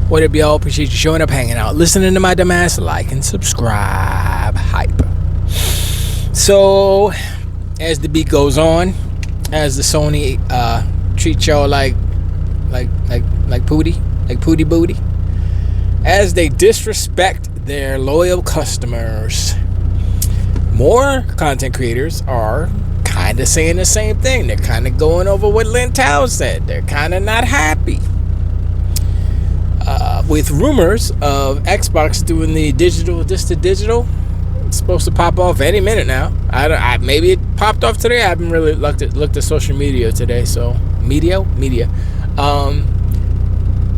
What up, y'all? Appreciate you showing up, hanging out, listening to my dumbass. Like and subscribe. Hype. So, as the beat goes on, as the Sony treats y'all like pooty booty, as they disrespect their loyal customers, more content creators are kind of saying the same thing. They're kind of going over what Lin Tao said. They're kind of not happy. With rumors of Xbox doing the digital, it's supposed to pop off any minute now. Maybe it popped off today. I haven't really looked at social media today. So media.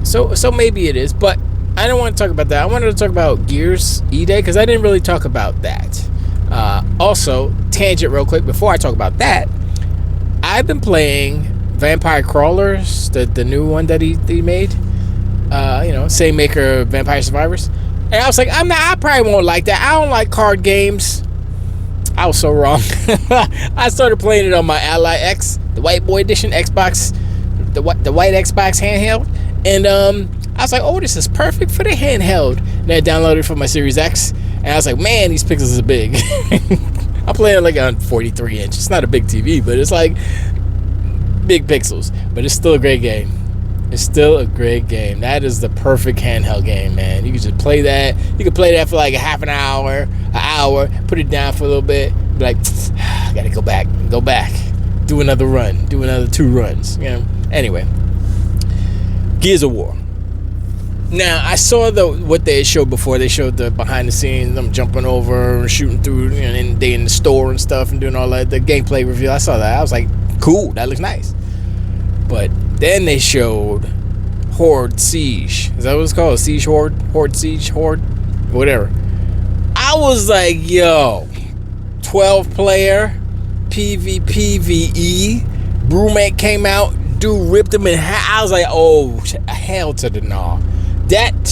So maybe it is, but I don't want to talk about that. I wanted to talk about Gears E-Day because I didn't really talk about that. Also, tangent real quick before I talk about that. I've been playing Vampire Crawlers, the new one that he made. Same maker of Vampire Survivors. And I was like, I probably won't like that. I don't like card games. I was so wrong. I started playing it on my Ally X, the white boy edition Xbox, the white Xbox handheld. And I was like, oh, this is perfect for the handheld. And I downloaded it for my Series X. And I was like, man, these pixels are big. I'm playing like on 43 inch. It's not a big TV, but it's like big pixels. But it's still a great game. It's still a great game. That is the perfect handheld game, man. You can just play that. You can play that for like a half an hour, put it down for a little bit, be like, I gotta go back, do another run, do another 2 runs. Anyway, Gears of War. Now, I saw what they showed before. They showed the behind the scenes, them jumping over and shooting through, and they in the store and stuff and doing all that, the gameplay reveal. I saw that. I was like, cool, that looks nice. But then they showed Horde Siege. Is that what it's called? Siege Horde? Horde Siege Horde? Whatever. I was like, yo, 12-player, PvPvE. Brewmate came out, dude ripped him in half. I was like, oh, hell to the gnaw. That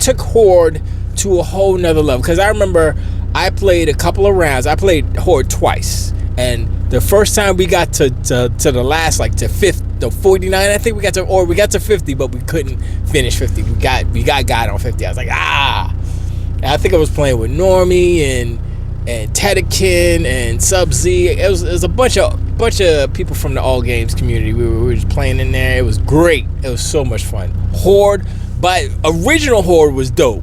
took Horde to a whole nother level. Because I remember I played a couple of rounds. I played Horde twice. And the first time we got to the last, like to 49, I think we got to 50, but we couldn't finish 50. We got on 50. I was like, And I think I was playing with Normie and Tedekin and Sub-Z. It was a bunch of people from the All Games community. We were just playing in there. It was great. It was so much fun. Horde, but original Horde was dope.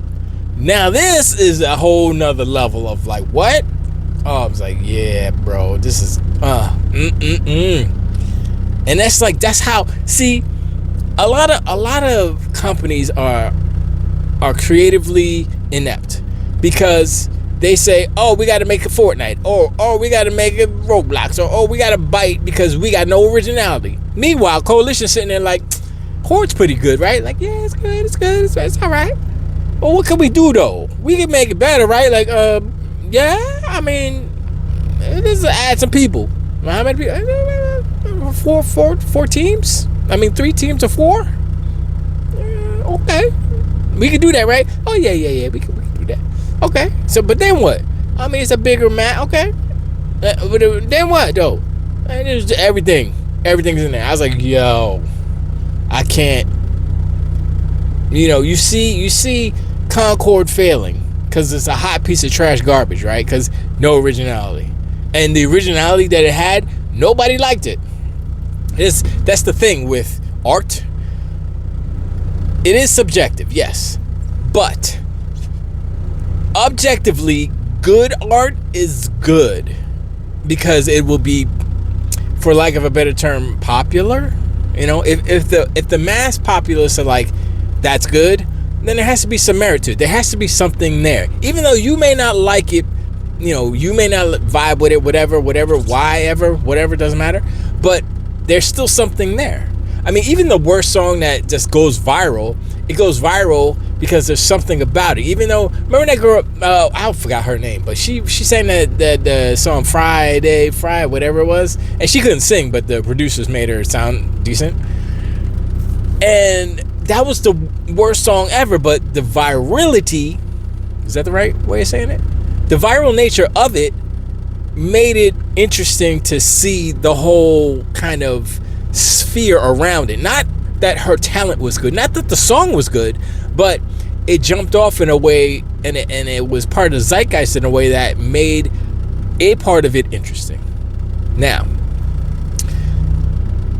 Now this is a whole nother level of like, what? Oh, I was like, yeah, bro, this is and that's how, see, a lot of companies are creatively inept because they say, oh, we got to make a Fortnite, or we got to make a Roblox, or we got to bite because we got no originality. Meanwhile, Coalition sitting there like, Horde's pretty good, right? Like, yeah, it's good, it's all right. Well, what can we do though? We can make it better, right? Like, yeah, I mean, this is add some people. How many people? Four teams? I mean, 3 teams of 4? Okay. We can do that, right? Oh, yeah. We can do that. Okay. So, but then what? I mean, it's a bigger map. Okay. Then what, though? There's everything. Everything's in there. I was like, yo, I can't. You see Concord failing because it's a hot piece of trash garbage, right? Because no originality. And the originality that it had, nobody liked it. That's the thing with art. It is subjective, yes. But objectively, good art is good because it will be, for lack of a better term, popular. If the mass populace are like, that's good, then there has to be some merit to it. There has to be something there. Even though you may not like it, you may not vibe with it, whatever, doesn't matter. But there's still something there. I mean, even the worst song that just goes viral, it goes viral because there's something about it. Even though, remember that girl, I forgot her name, but she sang that song Friday, whatever it was, and she couldn't sing, but the producers made her sound decent. And that was the worst song ever, but the virality, is that the right way of saying it? The viral nature of it made it interesting to see the whole kind of sphere around it. Not that her talent was good. Not that the song was good, but it jumped off in a way, and it was part of the zeitgeist in a way that made a part of it interesting. Now,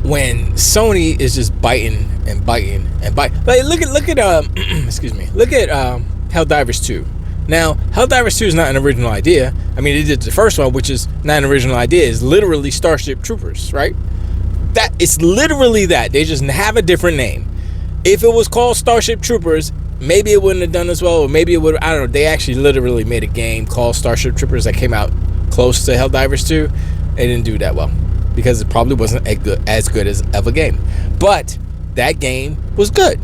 when Sony is just biting and biting and biting, like look at excuse me, look at Helldivers 2. Now, Helldivers 2 is not an original idea. I mean, they did the first one, which is not an original idea. It's literally Starship Troopers, right? That it's literally that. They just have a different name. If it was called Starship Troopers, maybe it wouldn't have done as well, or maybe it would. I don't know. They actually literally made a game called Starship Troopers that came out close to Helldivers 2. It didn't do that well because it probably wasn't as good as of a game. But that game was good,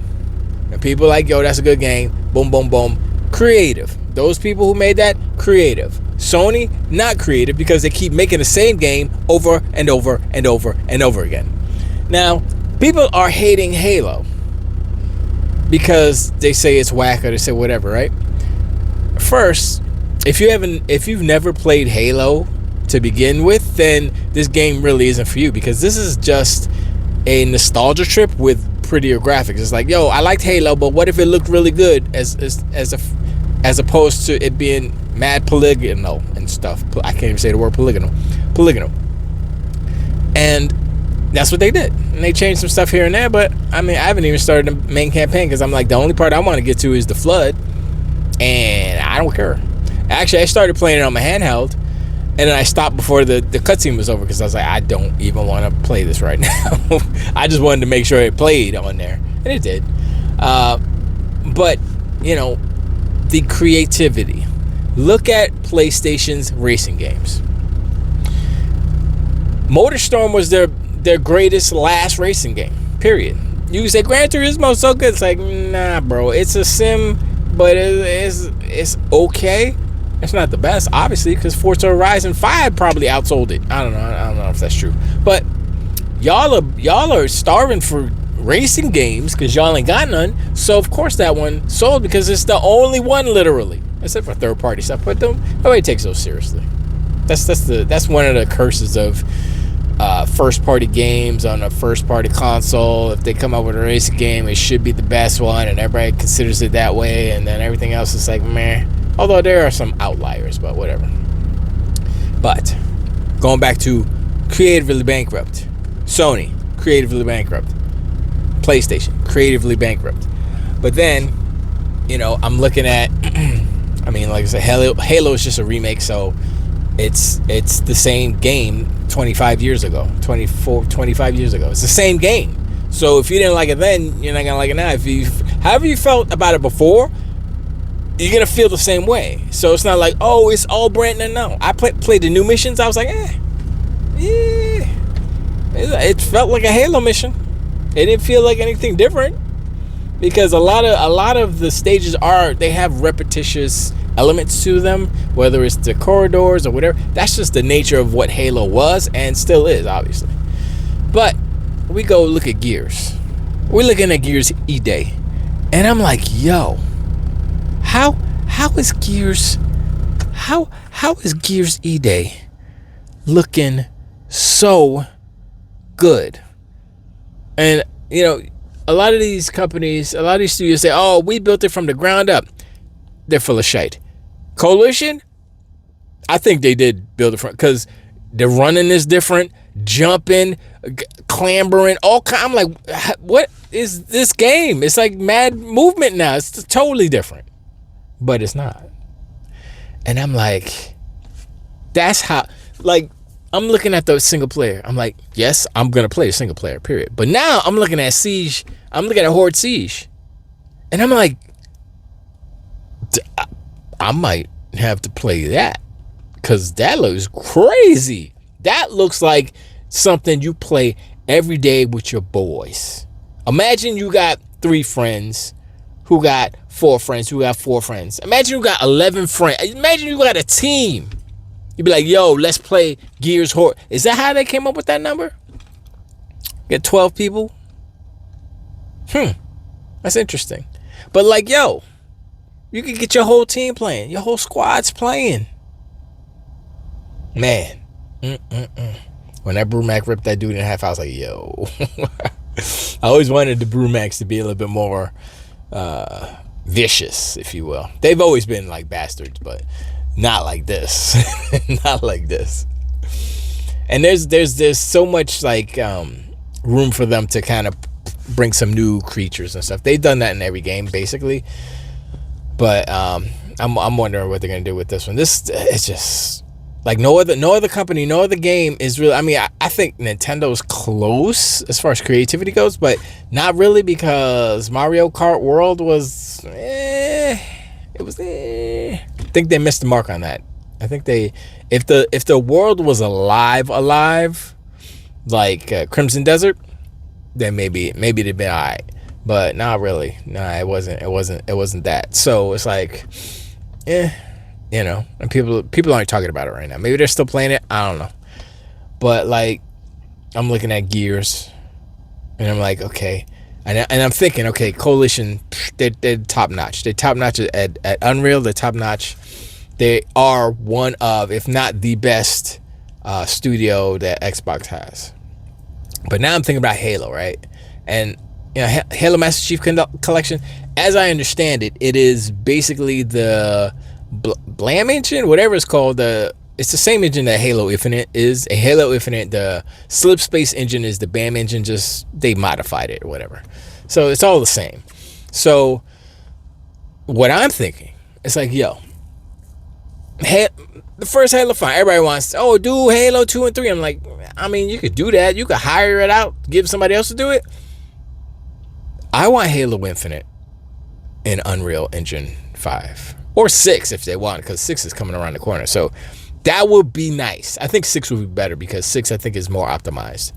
and people like, yo, that's a good game. Boom, boom, boom. Creative. Those people who made that, creative. Sony, not creative, because they keep making the same game over and over and over and over again. Now, people are hating Halo because they say it's whack or they say whatever, right? First, if you've never played Halo to begin with, then this game really isn't for you, because this is just a nostalgia trip with prettier graphics. It's like, yo, I liked Halo, but what if it looked really good as opposed to it being mad polygonal and stuff. I can't even say the word polygonal. And that's what they did. And they changed some stuff here and there, but I mean, I haven't even started the main campaign because I'm like, the only part I want to get to is the flood, and I don't care. Actually, I started playing it on my handheld, and then I stopped before the cutscene was over because I was like, I don't even want to play this right now. I just wanted to make sure it played on there, and it did. But, you know, the creativity. Look at PlayStation's racing games. MotorStorm was their greatest last racing game, period. You can say Gran Turismo so good. It's like, nah, bro. It's a sim, but it's okay. It's not the best, obviously, because Forza Horizon 5 probably outsold it. I don't know if that's true. But y'all are starving for racing games because y'all ain't got none. So of course that one sold because it's the only one, literally, except for third party stuff. But nobody takes those seriously. That's one of the curses of first party games on a first party console. If they come up with a racing game, it should be the best one, and everybody considers it that way, and then everything else is like meh. Although there are some outliers, but whatever. But going back to creatively bankrupt, Sony creatively bankrupt, PlayStation creatively bankrupt. But then, you know, I'm looking at I mean, like I said, Halo is just a remake, so it's the same game 25 years ago. It's the same game. So if you didn't like it then, you're not gonna like it now. However you felt about it before, you're gonna feel the same way. So it's not like, oh, it's all brand new. No, I played the new missions. I was like, yeah, it felt like a Halo mission. It didn't feel like anything different because a lot of the stages they have repetitious elements to them, whether it's the corridors or whatever. That's just the nature of what Halo was and still is, obviously. But we go look at Gears. We're looking at Gears E-Day, and I'm like, yo, how is Gears E-Day looking so good? And you know, a lot of these companies, a lot of these studios say, oh, we built it from the ground up. They're full of shite. Coalition, I think they did build it from, because the running is different, jumping, clambering, all kind. I'm like, what is this game? It's like mad movement now. It's totally different, but it's not. And I'm like, that's how, like, I'm looking at the single player. I'm like, yes, I'm going to play a single player, period. But now I'm looking at Siege. I'm looking at Horde Siege. And I'm like, I might have to play that because that looks crazy. That looks like something you play every day with your boys. Imagine you got 3 friends who got 4 friends who got 4 friends. Imagine you got 11 friends. Imagine you got a team. You'd be like, yo, let's play Gears Horde. Is that how they came up with that number? Get 12 people? That's interesting. But like, yo, you could get your whole team playing. Your whole squad's playing. Man. When that Brumac ripped that dude in half, I was like, yo. I always wanted the Brumacs to be a little bit more vicious, if you will. They've always been like bastards, but not like this. Not like this. And there's so much like room for them to kind of bring some new creatures and stuff. They've done that in every game basically, but I'm wondering what they're gonna do with this one. This is just like no other company, no other game is really. I mean, I think Nintendo's close as far as creativity goes, but not really, because Mario Kart World was I think they missed the mark on that. I think if the world was alive like Crimson Desert, then maybe they'd been alright, but not really. Nah, it wasn't that. So it's like, and people aren't talking about it right now. Maybe they're still playing it, I don't know. But like, I'm looking at Gears, and I'm like, okay, and I'm thinking, okay, Coalition, they're top notch. They're top notch at Unreal. They're top notch. They are one of, if not the best studio that Xbox has. But now I'm thinking about Halo, right? And Halo Master Chief Collection, as I understand it, it is basically the Blam engine, whatever it's called. It's the same engine that Halo Infinite is. A Halo Infinite, the Slip Space engine is the BAM engine, just they modified it or whatever. So it's all the same. So what I'm thinking, it's like, yo, the first Halo, fine. Everybody wants, do Halo 2 and 3. I'm like, I mean, you could do that. You could hire it out, give somebody else to do it. I want Halo Infinite in Unreal Engine 5 or 6 if they want, because 6 is coming around the corner. So that would be nice. I think 6 would be better, because 6 I think is more optimized.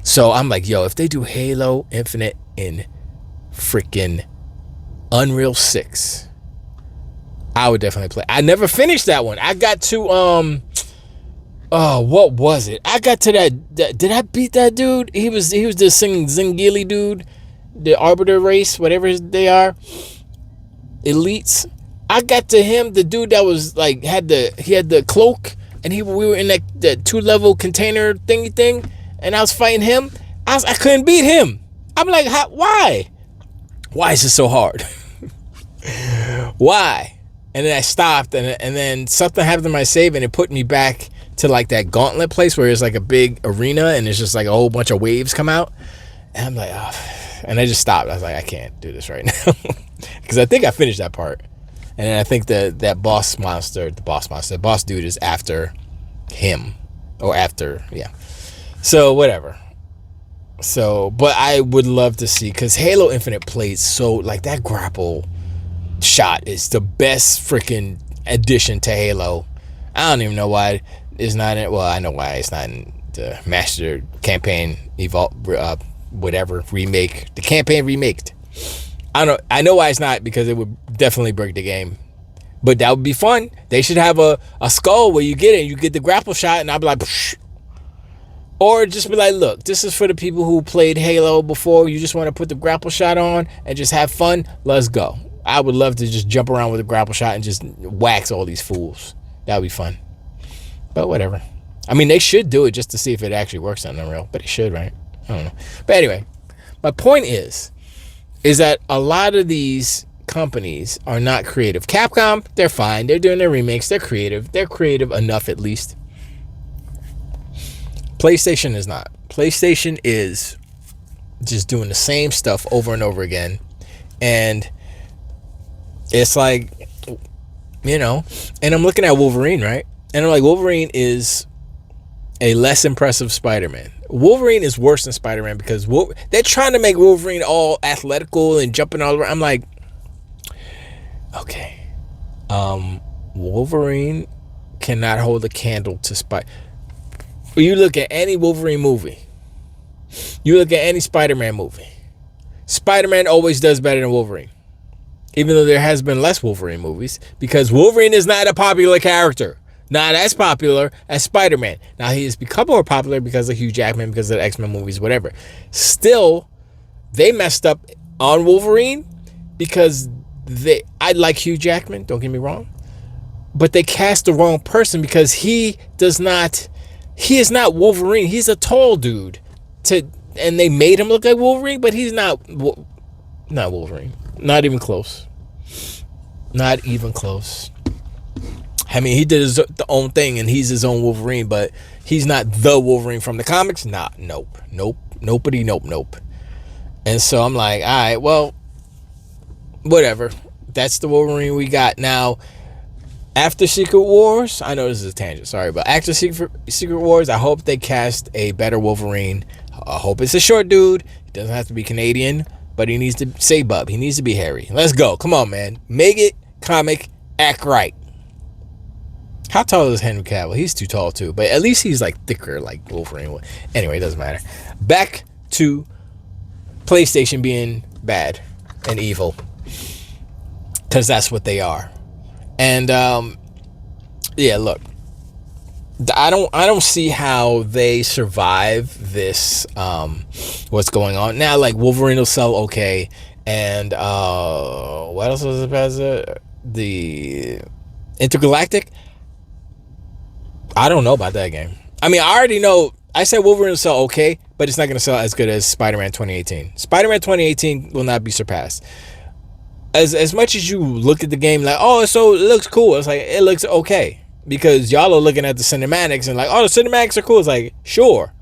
So I'm like, yo, if they do Halo Infinite in freaking Unreal 6, I would definitely play. I never finished that one. I got to what was it? I got to that did I beat that dude? He was the Zingili dude, the Arbiter race, whatever they are, elites. I got to him, the dude that was like he had the cloak, and we were in that 2-level container thingy thing, and I was fighting him. I couldn't beat him. I'm like, why? Why is it so hard? Why? And then I stopped, and then something happened to my save, and it put me back to like that gauntlet place where it's like a big arena, and it's just like a whole bunch of waves come out. And I'm like, and I just stopped. I was like, I can't do this right now, because I think I finished that part. And then I think that boss dude is after him, or after, yeah. So whatever. So, but I would love to see, because Halo Infinite plays so, like, that grapple shot is the best freaking addition to Halo. I don't even know why it's not in, well, I know why it's not in the Master Campaign whatever remake, the campaign remaked. I know why it's not, because it would definitely break the game. But that would be fun. They should have a skull where you get the grapple shot, and I'll be like, psh. Or just be like, look, this is for the people who played Halo before. You just want to put the grapple shot on and just have fun. Let's go. I would love to just jump around with a grapple shot and just wax all these fools. That would be fun. But whatever. I mean, they should do it just to see if it actually works on Unreal. But it should, right? I don't know. But anyway, my point is that a lot of these companies are not creative. Capcom, they're fine. They're doing their remakes. They're creative. They're creative enough, at least. PlayStation is not. PlayStation is just doing the same stuff over and over again. And it's like, and I'm looking at Wolverine, right? And I'm like, Wolverine is a less impressive Spider-Man. Wolverine is worse than Spider-Man, because they're trying to make Wolverine all athletical and jumping all around. I'm like, okay, Wolverine cannot hold a candle to Spider. You look at any Wolverine movie, you look at any Spider-Man movie, Spider-Man always does better than Wolverine, even though there has been less Wolverine movies, because Wolverine is not a popular character. Not as popular as Spider-Man. Now, he has become more popular because of Hugh Jackman, because of the X-Men movies, whatever. Still, they messed up on Wolverine, because I like Hugh Jackman, don't get me wrong, but they cast the wrong person, because he is not Wolverine. He's a tall dude. and they made him look like Wolverine, but he's not Wolverine. Not even close. Not even close. I mean, he did his own thing, and he's his own Wolverine, but he's not the Wolverine from the comics. Nah, nope. And so I'm like, all right, well, whatever. That's the Wolverine we got. Now, after Secret Wars, I know this is a tangent, sorry, but after Secret Wars, I hope they cast a better Wolverine. I hope it's a short dude. He doesn't have to be Canadian, but he needs to say bub. He needs to be hairy. Let's go. Come on, man. Make it comic, act right. How tall is Henry Cavill? He's too tall too, but at least he's like thicker like Wolverine. Anyway, it doesn't matter. Back to PlayStation being bad and evil, because that's what they are. And yeah, look, I don't see how they survive this. What's going on now? Like Wolverine will sell okay, and what else was it? The Intergalactic. I don't know about that game. I mean, I already know. I said Wolverine will sell okay, but it's not going to sell as good as Spider-Man 2018. Spider-Man 2018 will not be surpassed. As much as you look at the game like, oh, so it looks cool. It's like, it looks okay. Because y'all are looking at the cinematics and like, oh, the cinematics are cool. It's like, sure.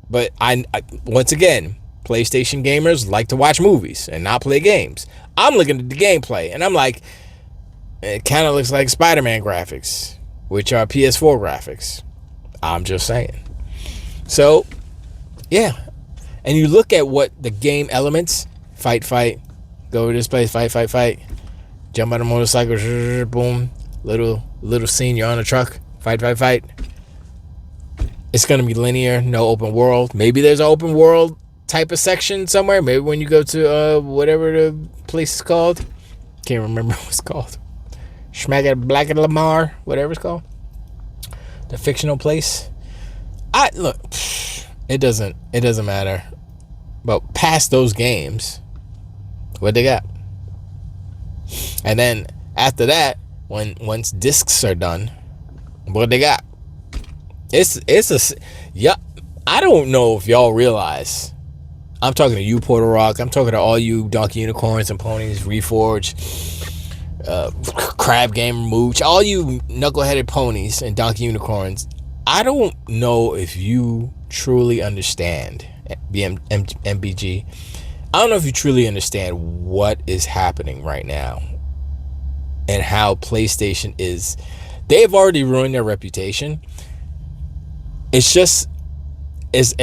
But I once again, PlayStation gamers like to watch movies and not play games. I'm looking at the gameplay and I'm like, it kind of looks like Spider-Man graphics, which are PS4 graphics. I'm just saying. So, yeah. And you look at what the game elements, fight, go to this place, fight, jump on a motorcycle, boom, little scene, you're on a truck, fight. It's going to be linear, no open world. Maybe there's an open world type of section somewhere. Maybe when you go to whatever the place is called. Can't remember what it's called. Schmack Black and Lamar, whatever it's called. The fictional place. Look, it doesn't matter. But past those games, what they got? And then after that, once discs are done, what they got? Yeah. I don't know if y'all realize. I'm talking to you, Porter Rock. I'm talking to all you Donkey Unicorns and Ponies, Reforge, Crab Game Mooch, all you knuckleheaded ponies and Donkey Unicorns. I don't know if you truly understand MBG. I don't know if you truly understand what is happening right now and how PlayStation is. They've already ruined their reputation. It's just as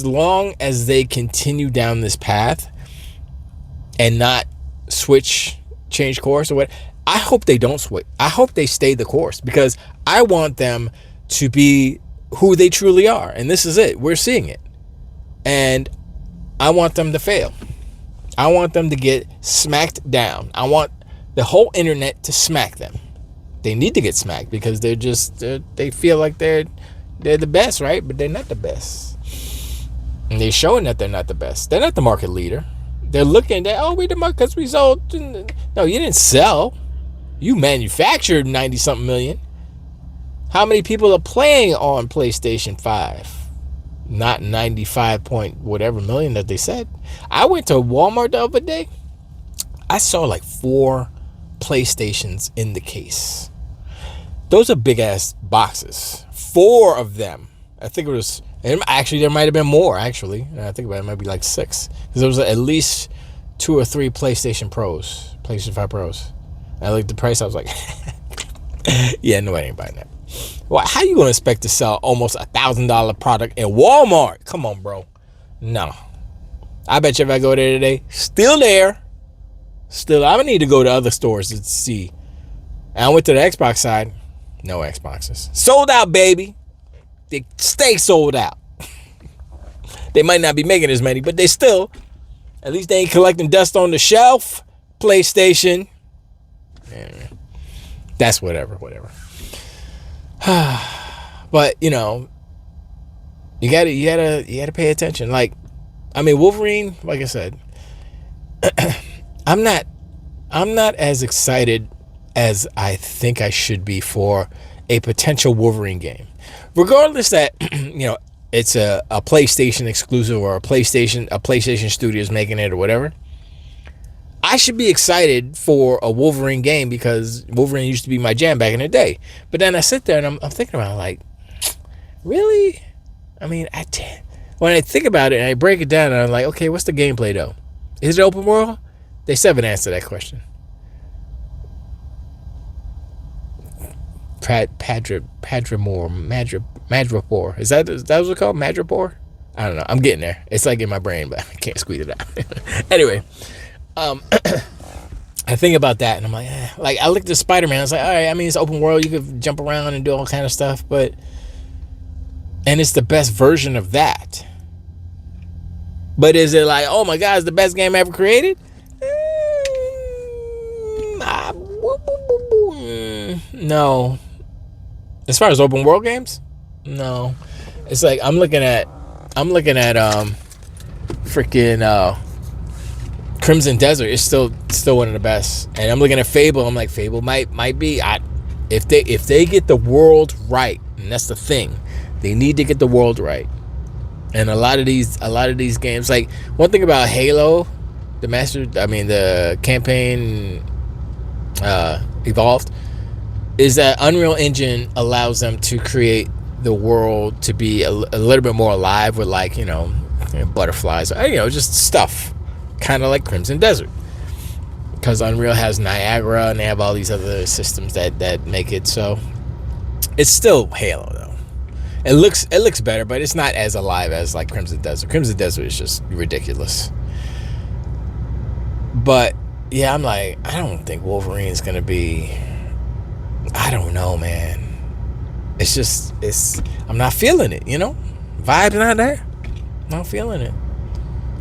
long as they continue down this path and not change course or what. I hope they don't switch. I hope they stay the course, because I want them to be who they truly are. And this is it. We're seeing it. And I want them to fail. I want them to get smacked down. I want the whole internet to smack them. They need to get smacked because they feel like they're the best, right? But they're not the best. And they're showing that they're not the best. They're not the market leader. They're looking at, we the market because we sold. No, you didn't sell. You manufactured 90-something million. How many people are playing on PlayStation 5? Not 95 point whatever million that they said. I went to Walmart the other day. I saw like 4 PlayStations in the case. Those are big ass boxes. 4 of them. I think it was, and actually there might have been more actually. I think about it, might be like 6. Because there was at least 2 or 3 PlayStation 5 Pros. And I looked at the price, I was like, yeah, nobody ain't buying that. Well, how you gonna expect to sell almost $1,000 product in Walmart? Come on, bro. No. I bet you if I go there today, still there. Still, I need to go to other stores to see. And I went to the Xbox side. No Xboxes. Sold out, baby. They stay sold out. They might not be making as many, but they still, at least they ain't collecting dust on the shelf. PlayStation. Anyway, that's whatever. But you know, you gotta pay attention. Like, I mean, Wolverine, like I said, I'm not as excited as I think I should be for a potential Wolverine game. Regardless that, you know, it's a PlayStation exclusive, or a PlayStation studio is making it, or whatever. I should be excited for a Wolverine game because Wolverine used to be my jam back in the day. But then I sit there and I'm thinking about it, like, really? I mean, when I think about it and I break it down, and I'm like, okay, what's the gameplay though? Is it open world? They still haven't answered that question. Madripoor. Is that what it's called? Madripoor? I don't know. I'm getting there. It's like in my brain, but I can't squeeze it out. Anyway, I think about that and I'm like, like I looked at Spider-Man. I was like, all right, I mean, it's open world. You could jump around and do all kind of stuff, and it's the best version of that. But is it like, oh my God, it's the best game ever created? No. As far as open world games, no. It's like I'm looking at freaking Crimson Desert. It's still one of the best. And I'm looking at Fable. I'm like, Fable might be. If they get the world right, and that's the thing, they need to get the world right. And a lot of these games, like one thing about Halo, the campaign Evolved, is that Unreal Engine allows them to create the world to be a little bit more alive with, like, butterflies, just stuff, kind of like Crimson Desert, because Unreal has Niagara and they have all these other systems that make it so. It's still Halo though. It looks better, but it's not as alive as like Crimson Desert. Crimson Desert is just ridiculous. But yeah, I'm like, I don't think Wolverine's gonna be. I don't know, man. I'm not feeling it, Vibe's not there. Not feeling it.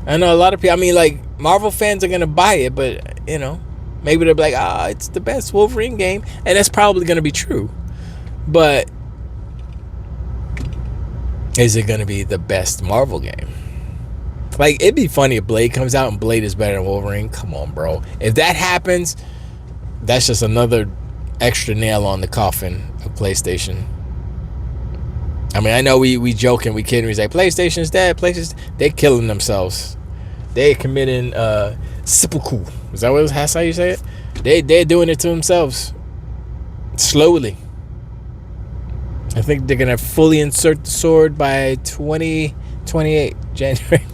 I know a lot of people, like Marvel fans are gonna buy it, but maybe they'll be like, it's the best Wolverine game, and that's probably gonna be true. But is it gonna be the best Marvel game? Like, it'd be funny if Blade comes out and Blade is better than Wolverine. Come on, bro. If that happens, that's just another extra nail on the coffin of PlayStation. I mean, I know we joking, we kidding. We say PlayStation's dead. They're killing themselves. They're committing seppuku. Is that that's how you say it? They're doing it to themselves slowly. I think they're gonna fully insert the sword by 2028 January.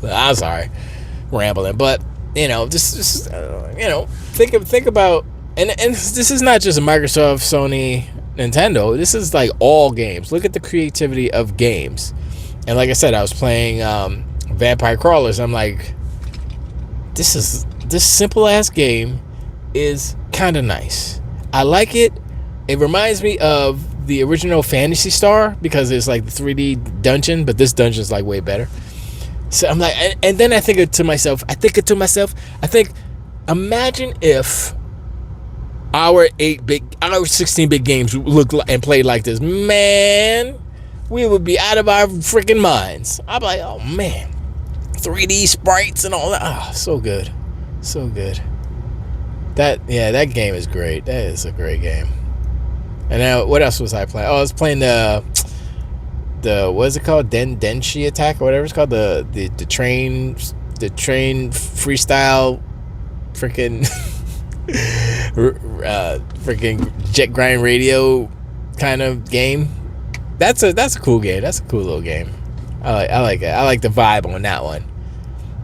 I'm sorry, rambling, but just think about, and this is not just Microsoft, Sony, Nintendo. This is like all games. Look at the creativity of games. And like I said, I was playing Vampire Crawlers. I'm like, this simple ass game is kind of nice. I like it. It reminds me of the original Phantasy Star because it's like the 3D dungeon, but this dungeon is like way better. So I'm like, and then I think to myself, imagine if our 16-bit games look and play like this. Man, we would be out of our freaking minds. I'm like, oh man, 3D sprites and all that. Oh, so good. So good. That game is great. That is a great game. And now, what else was I playing? Oh, I was playing the what is it called? Denshi Attack or whatever it's called. The train freestyle freaking freaking jet grind radio kind of game. That's a cool game. That's a cool little game. I like it. I like the vibe on that one.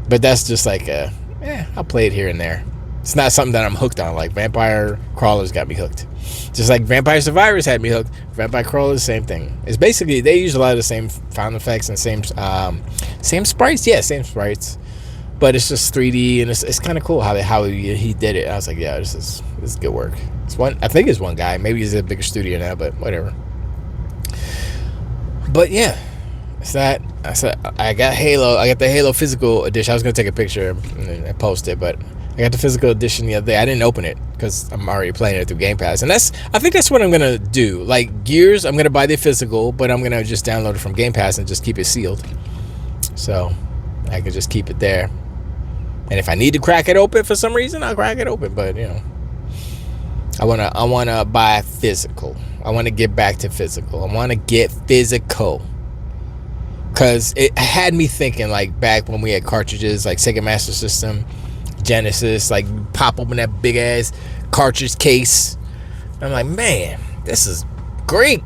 But that's just like I'll play it here and there. It's not something that I'm hooked on. Like Vampire Crawlers got me hooked. Just like Vampire Survivors had me hooked. Vampire Crawlers, same thing. It's basically, they use a lot of the same sound effects and same sprites. Yeah, same sprites. But it's just 3D and it's kind of cool how he did it. I was like, yeah, this is good work. I think it's one guy. Maybe he's a bigger studio now, but whatever. But yeah, it's that. I got Halo. I got the Halo physical edition. I was gonna take a picture and post it, but I got the physical edition the other day. I didn't open it because I'm already playing it through Game Pass, and I think that's what I'm gonna do. Like Gears, I'm gonna buy the physical, but I'm gonna just download it from Game Pass and just keep it sealed, so I can just keep it there. And if I need to crack it open for some reason, I'll crack it open. But I wanna buy physical. I want to get back to physical. I want to get physical. because it had me thinking, like, back when we had cartridges like Sega Master System, Genesis, like, pop open that big ass cartridge case. I'm like, man, this is great.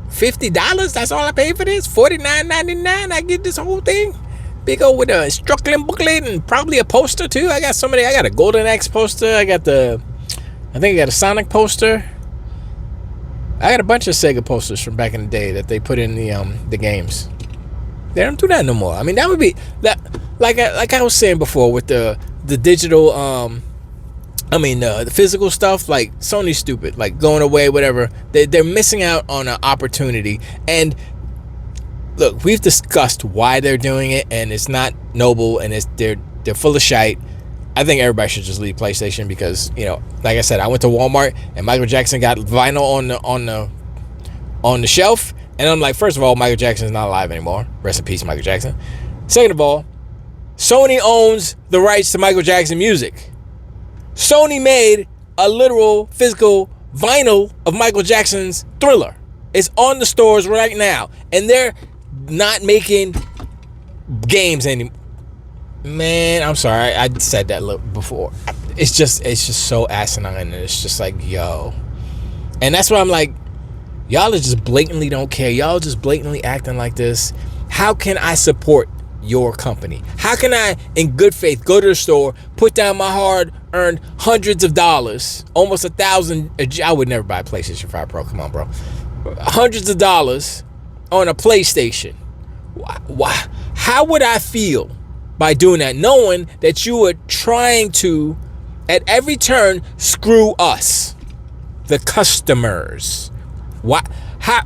$50, that's all I paid for this. $49.99, I get this whole thing. Big old with a instruction booklet and probably a poster too. I got a Golden Axe poster. I think I got a Sonic poster. I got a bunch of Sega posters from back in the day that they put in the games. They don't do that no more. I mean, that would be that, like I was saying before, with the digital the physical stuff. Like, Sony's stupid, like, going away, whatever. They're missing out on an opportunity. And look, we've discussed why they're doing it, and it's not noble, and they're full of shite. I think everybody should just leave PlayStation because, like I said, I went to Walmart and Michael Jackson got vinyl on the shelf, and I'm like, first of all, Michael Jackson is not alive anymore. Rest in peace, Michael Jackson. Second of all, Sony owns the rights to Michael Jackson music. Sony made a literal physical vinyl of Michael Jackson's Thriller. It's on the stores right now, and they're not making games anymore. Man, I'm sorry, I said that before. It's just so asinine, and it's just like, yo. And that's why I'm like, y'all are just blatantly don't care. Y'all just blatantly acting like this. How can I support your company? How can I, in good faith, go to the store, put down my hard-earned hundreds of dollars, almost $1,000? I would never buy a PlayStation 5 Pro. Come on, bro. Hundreds of dollars on a PlayStation. Why? How would I feel by doing that, knowing that you were trying to, at every turn, screw us, the customers? Why? How?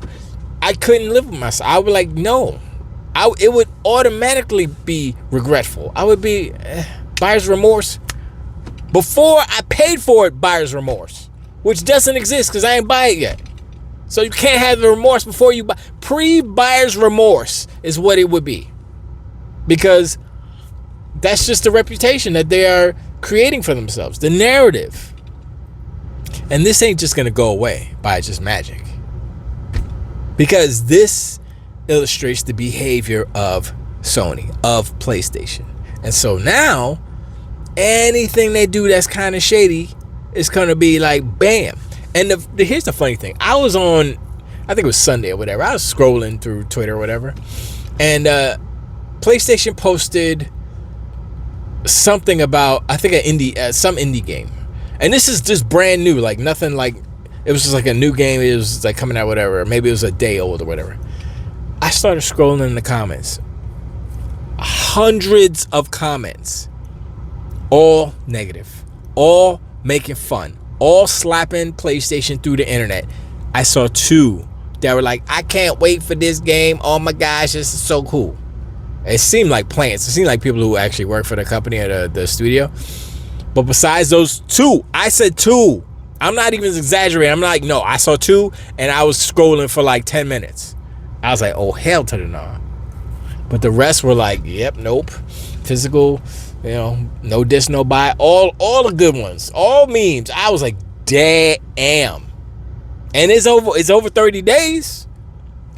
I couldn't live with myself. I would like, no. It would automatically be regretful. I would be buyer's remorse. Before I paid for it, buyer's remorse, which doesn't exist because I ain't buy it yet. So you can't have the remorse before you buy. Pre-buyer's remorse is what it would be, because that's just the reputation that they are creating for themselves, the narrative. And this ain't just going to go away by just magic, because this illustrates the behavior of Sony, of PlayStation. And so now, anything they do that's kind of shady is going to be like, bam. And here's the funny thing. I was on, I think it was Sunday or whatever. I was scrolling through Twitter or whatever, and PlayStation posted something about, I think, some indie game. And this is just brand new, like nothing, like it was just like a new game. It was like coming out, whatever. Maybe it was a day old or whatever. I started scrolling in the comments. Hundreds of comments. All negative. All making fun. All slapping PlayStation through the internet. I saw two that were like, I can't wait for this game. Oh my gosh, this is so cool. It seemed like plants. It seemed like people who actually work for the company or the studio. But besides those two, I said two. I'm not even exaggerating. I'm like, no, I saw two, and I was scrolling for like 10 minutes. I was like, oh, hell to the no. But the rest were like, yep, nope. Physical, no diss, no buy. All the good ones. All memes. I was like, damn. And it's over 30 days.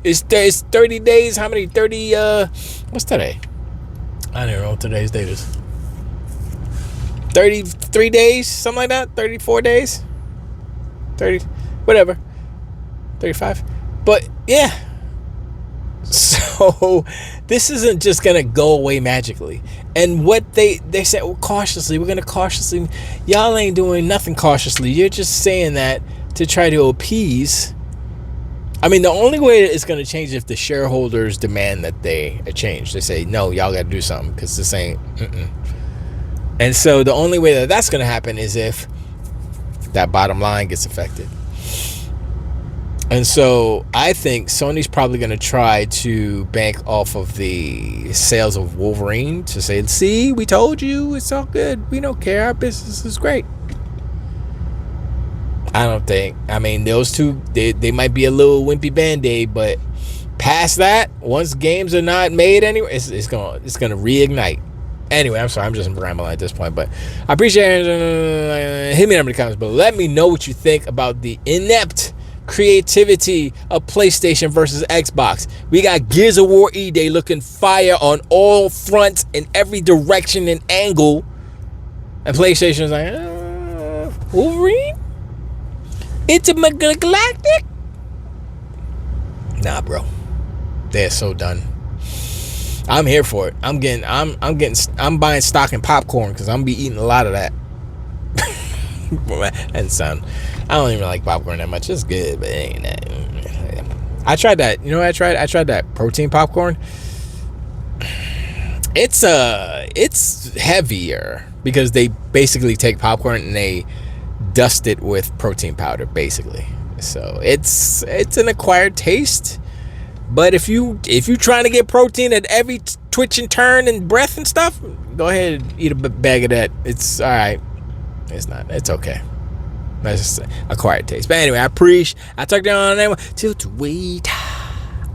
It's 30 days. How many? 30, what's today? I don't know what today's date is. 33 days, something like that. 34 days. 30, whatever. 35. But yeah. So this isn't just gonna go away magically. And what they said, well, cautiously, we're gonna cautiously. Y'all ain't doing nothing cautiously. You're just saying that to try to appease. I mean, the only way it's gonna change is if the shareholders demand that they change. They say, no, y'all gotta do something because this ain't. And so the only way that that's gonna happen is if that bottom line gets affected. And so I think Sony's probably going to try to bank off of the sales of Wolverine to say, see, we told you, it's all good. We don't care. Our business is great. I don't think. I mean, those two, they might be a little wimpy Band-Aid, but past that, once games are not made anyway, it's going to reignite. Anyway, I'm sorry, I'm just rambling at this point, but I appreciate it. Hit me up in the comments, but let me know what you think about the inept creativity of PlayStation versus Xbox. We got Gears of War E-Day looking fire on all fronts in every direction and angle. And PlayStation's like, Wolverine? Intergalactic? Nah, bro. They're so done. I'm here for it. I'm buying stock in popcorn because I'm be eating a lot of that. And sound. I don't even like popcorn that much. It's good, but it ain't that. I tried that. You know what I tried? I tried that protein popcorn. It's heavier because they basically take popcorn and they dust it with protein powder, basically. So it's an acquired taste. But if you trying to get protein at every twitch and turn and breath and stuff, go ahead and eat a bag of that. It's all right. It's not. It's okay. That's just acquired taste. But anyway, I talked down on that one. Till to wait.